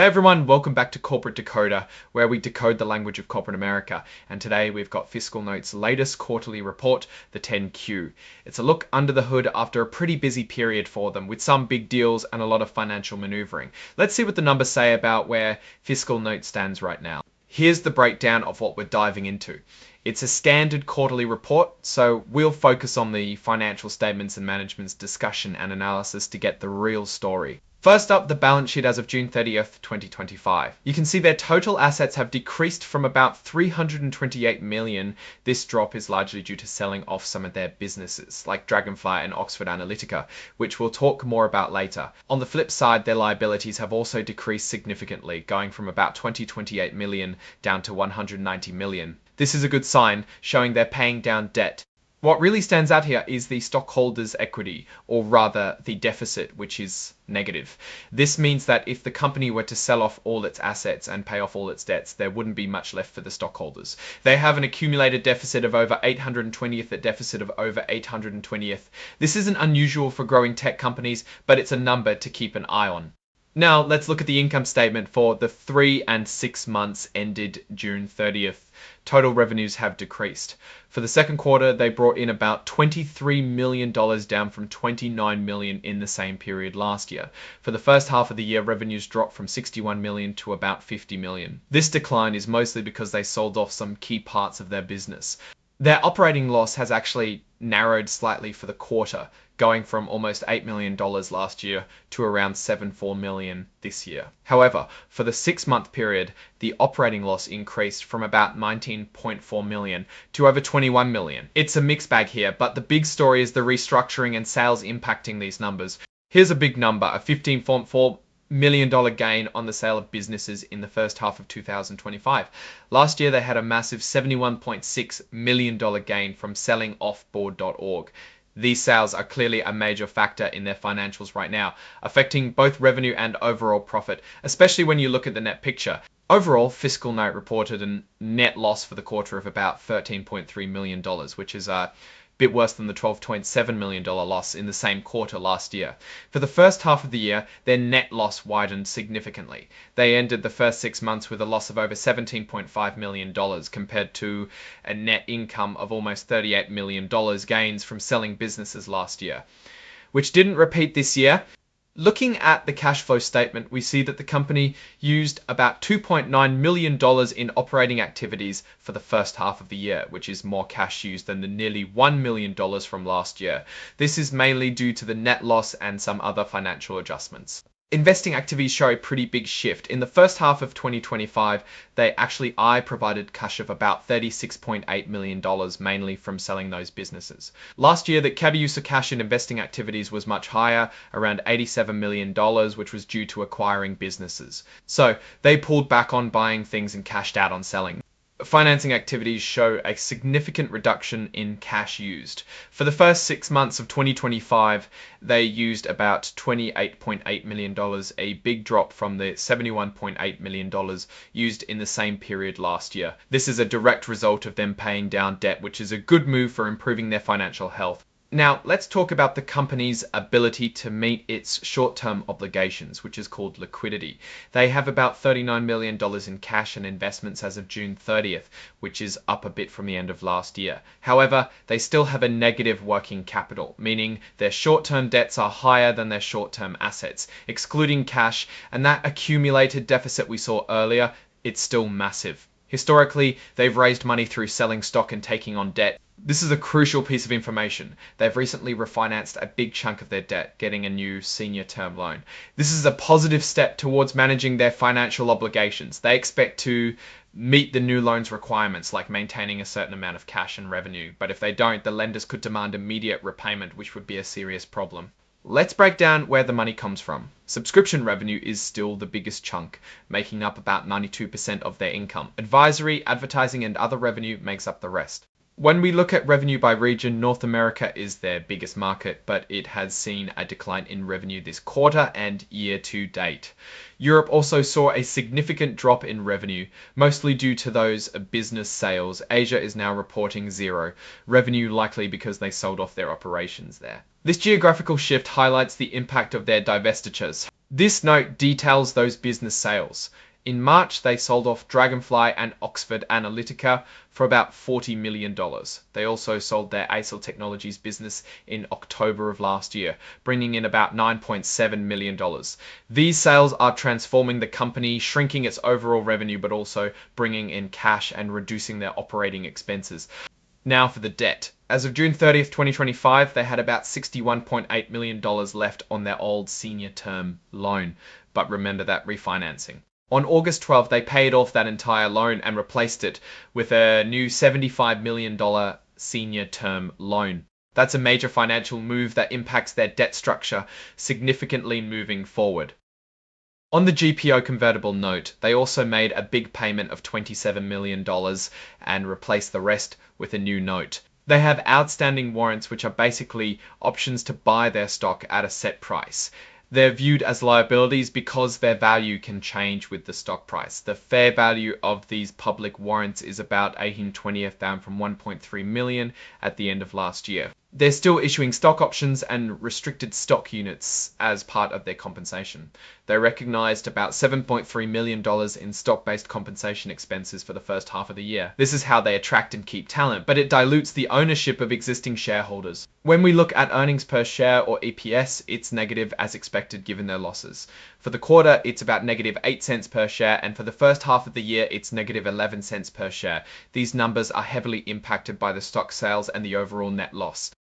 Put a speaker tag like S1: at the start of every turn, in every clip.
S1: Hey everyone, welcome back to Corporate Decoder, where we decode the language of corporate America. And today we've got FiscalNote's latest quarterly report, the 10Q. It's a look under the hood after a pretty busy period for them, with some big deals and a lot of financial maneuvering. Let's see what the numbers say about where FiscalNote stands right now. Here's the breakdown of what we're diving into. It's a standard quarterly report, so we'll focus on the financial statements and management's discussion and analysis to get the real story. First up, the balance sheet as of June 30th, 2025. You can see their total assets have decreased from about $328 million. This drop is largely due to selling off some of their businesses, like Dragonfly and Oxford Analytica, which we'll talk more about later. On the flip side, their liabilities have also decreased significantly, going from about $28 million down to $190 million. This is a good sign, showing they're paying down debt. What really stands out here is the stockholders' equity, or rather the deficit, which is negative. This means that if the company were to sell off all its assets and pay off all its debts, there wouldn't be much left for the stockholders. They have an accumulated deficit of over 820th, a deficit of over 820th. This isn't unusual for growing tech companies, but it's a number to keep an eye on. Now, let's look at the income statement for the 3 and 6 months ended June 30th. Total revenues have decreased. For the second quarter, they brought in about $23 million, down from $29 million in the same period last year. For the first half of the year, revenues dropped from $61 million to about $50 million. This decline is mostly because they sold off some key parts of their business. Their operating loss has actually narrowed slightly for the quarter, going from almost $8 million last year to around $7.4 million this year. However, for the 6-month period, the operating loss increased from about $19.4 million to over $21 million. It's a mixed bag here, but the big story is the restructuring and sales impacting these numbers. Here's a big number, a $15.4 million gain on the sale of businesses in the first half of 2025. Last year, they had a massive $71.6 million gain from selling off Board.org. These sales are clearly a major factor in their financials right now, affecting both revenue and overall profit, especially when you look at the net picture. Overall, FiscalNote reported a net loss for the quarter of about $13.3 million, which is a bit worse than the $12.7 million loss in the same quarter last year. For the first half of the year, their net loss widened significantly. They ended the first 6 months with a loss of over $17.5 million compared to a net income of almost $38 million gains from selling businesses last year, which didn't repeat this year. Looking at the cash flow statement, we see that the company used about $2.9 million in operating activities for the first half of the year, which is more cash used than the nearly $1 million from last year. This is mainly due to the net loss and some other financial adjustments. Investing activities show a pretty big shift. In the first half of 2025, I provided cash of about $36.8 million, mainly from selling those businesses. Last year, the use of cash in investing activities was much higher, around $87 million, which was due to acquiring businesses. So they pulled back on buying things and cashed out on selling. Financing activities show a significant reduction in cash used. For the first 6 months of 2025, they used about $28.8 million, a big drop from the $71.8 million used in the same period last year. This is a direct result of them paying down debt, which is a good move for improving their financial health. Now, let's talk about the company's ability to meet its short-term obligations, which is called liquidity. They have about $39 million in cash and investments as of June 30th, which is up a bit from the end of last year. However, they still have a negative working capital, meaning their short-term debts are higher than their short-term assets. Excluding cash and that accumulated deficit we saw earlier, it's still massive. Historically, they've raised money through selling stock and taking on debt. This is a crucial piece of information. They've recently refinanced a big chunk of their debt, getting a new senior term loan. This is a positive step towards managing their financial obligations. They expect to meet the new loan's requirements, like maintaining a certain amount of cash and revenue. But if they don't, the lenders could demand immediate repayment, which would be a serious problem. Let's break down where the money comes from. Subscription revenue is still the biggest chunk, making up about 92% of their income. Advisory, advertising, and other revenue makes up the rest. When we look at revenue by region, North America is their biggest market, but it has seen a decline in revenue this quarter and year to date. Europe also saw a significant drop in revenue, mostly due to those business sales. Asia is now reporting zero revenue, likely because they sold off their operations there. This geographical shift highlights the impact of their divestitures. This note details those business sales. In March, they sold off Dragonfly and Oxford Analytica for about $40 million. They also sold their ACEL Technologies business in October of last year, bringing in about $9.7 million. These sales are transforming the company, shrinking its overall revenue, but also bringing in cash and reducing their operating expenses. Now for the debt. As of June 30th, 2025, they had about $61.8 million left on their old senior term loan. But remember that refinancing. On August 12th, they paid off that entire loan and replaced it with a new $75 million senior term loan. That's a major financial move that impacts their debt structure significantly moving forward. On the GPO convertible note, they also made a big payment of $27 million and replaced the rest with a new note. They have outstanding warrants, which are basically options to buy their stock at a set price. They're viewed as liabilities because their value can change with the stock price. The fair value of these public warrants is about 18/20th, down from 1.3 million at the end of last year. They're still issuing stock options and restricted stock units as part of their compensation. They recognized about $7.3 million in stock-based compensation expenses for the first half of the year. This is how they attract and keep talent, but it dilutes the ownership of existing shareholders. When we look at earnings per share or EPS, it's negative as expected given their losses. For the quarter, it's about negative 8 cents per share, and for the first half of the year, it's negative 11 cents per share. These numbers are heavily impacted by the stock sales and the overall net loss.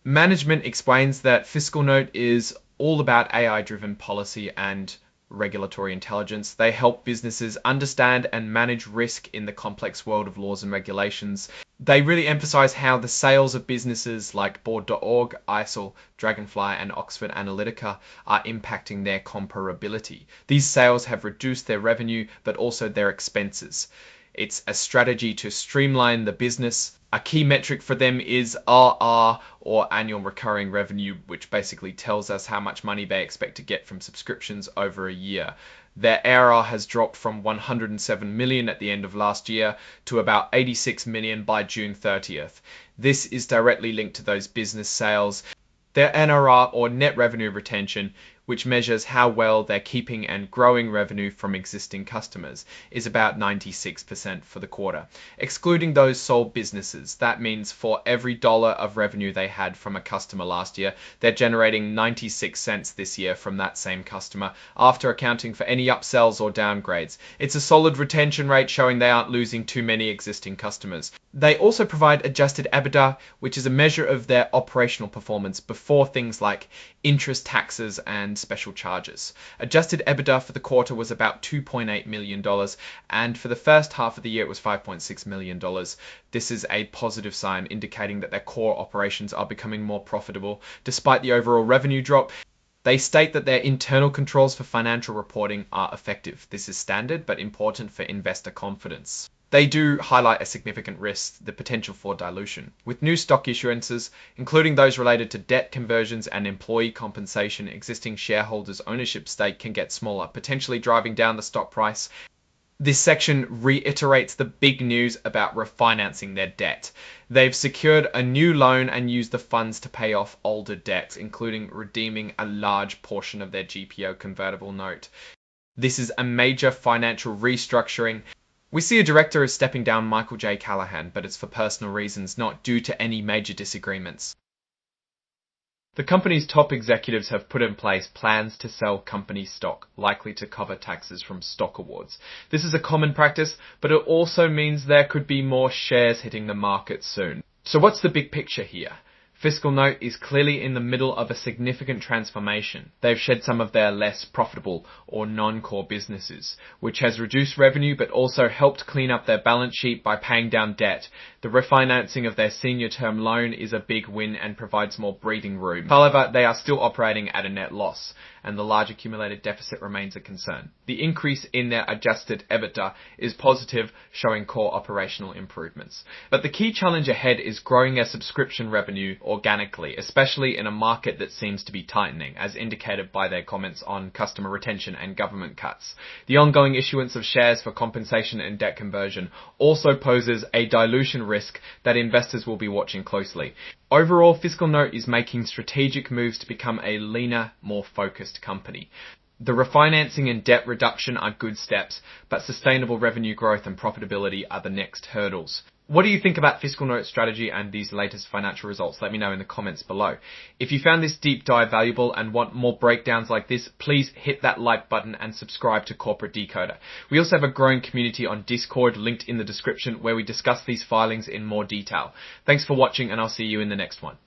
S1: Management explains that FiscalNote is all about AI-driven policy and regulatory intelligence. They help businesses understand and manage risk in the complex world of laws and regulations. They really emphasize how the sales of businesses like Board.org, ISIL, Dragonfly, and Oxford Analytica are impacting their comparability. These sales have reduced their revenue, but also their expenses. It's a strategy to streamline the business. A key metric for them is RR, or annual recurring revenue, which basically tells us how much money they expect to get from subscriptions over a year. Their ARR has dropped from 107 million at the end of last year to about 86 million by June 30th. This is directly linked to those business sales. Their NRR, or net revenue retention, which measures how well they're keeping and growing revenue from existing customers, is about 96% for the quarter. Excluding those sold businesses, that means for every dollar of revenue they had from a customer last year, they're generating 96 cents this year from that same customer, after accounting for any upsells or downgrades. It's a solid retention rate, showing they aren't losing too many existing customers. They also provide adjusted EBITDA, which is a measure of their operational performance before things like interest, taxes, and special charges. Adjusted EBITDA for the quarter was about $2.8 million, and for the first half of the year it was $5.6 million. This is a positive sign, indicating that their core operations are becoming more profitable despite the overall revenue drop. They state that their internal controls for financial reporting are effective. This is standard but important for investor confidence. They do highlight a significant risk, the potential for dilution. With new stock issuances, including those related to debt conversions and employee compensation, existing shareholders' ownership stake can get smaller, potentially driving down the stock price. This section reiterates the big news about refinancing their debt. They've secured a new loan and used the funds to pay off older debts, including redeeming a large portion of their GPO convertible note. This is a major financial restructuring. We see a director is stepping down, Michael J. Callahan, but it's for personal reasons, not due to any major disagreements. The company's top executives have put in place plans to sell company stock, likely to cover taxes from stock awards. This is a common practice, but it also means there could be more shares hitting the market soon. So what's the big picture here? FiscalNote is clearly in the middle of a significant transformation. They've shed some of their less profitable or non-core businesses, which has reduced revenue but also helped clean up their balance sheet by paying down debt. The refinancing of their senior term loan is a big win and provides more breathing room. However, they are still operating at a net loss, and the large accumulated deficit remains a concern. The increase in their adjusted EBITDA is positive, showing core operational improvements. But the key challenge ahead is growing their subscription revenue organically, especially in a market that seems to be tightening, as indicated by their comments on customer retention and government cuts. The ongoing issuance of shares for compensation and debt conversion also poses a dilution risk that investors will be watching closely. Overall, FiscalNote is making strategic moves to become a leaner, more focused company. The refinancing and debt reduction are good steps, but sustainable revenue growth and profitability are the next hurdles. What do you think about FiscalNote's strategy and these latest financial results? Let me know in the comments below. If you found this deep dive valuable and want more breakdowns like this, please hit that like button and subscribe to Corporate Decoder. We also have a growing community on Discord linked in the description where we discuss these filings in more detail. Thanks for watching, and I'll see you in the next one.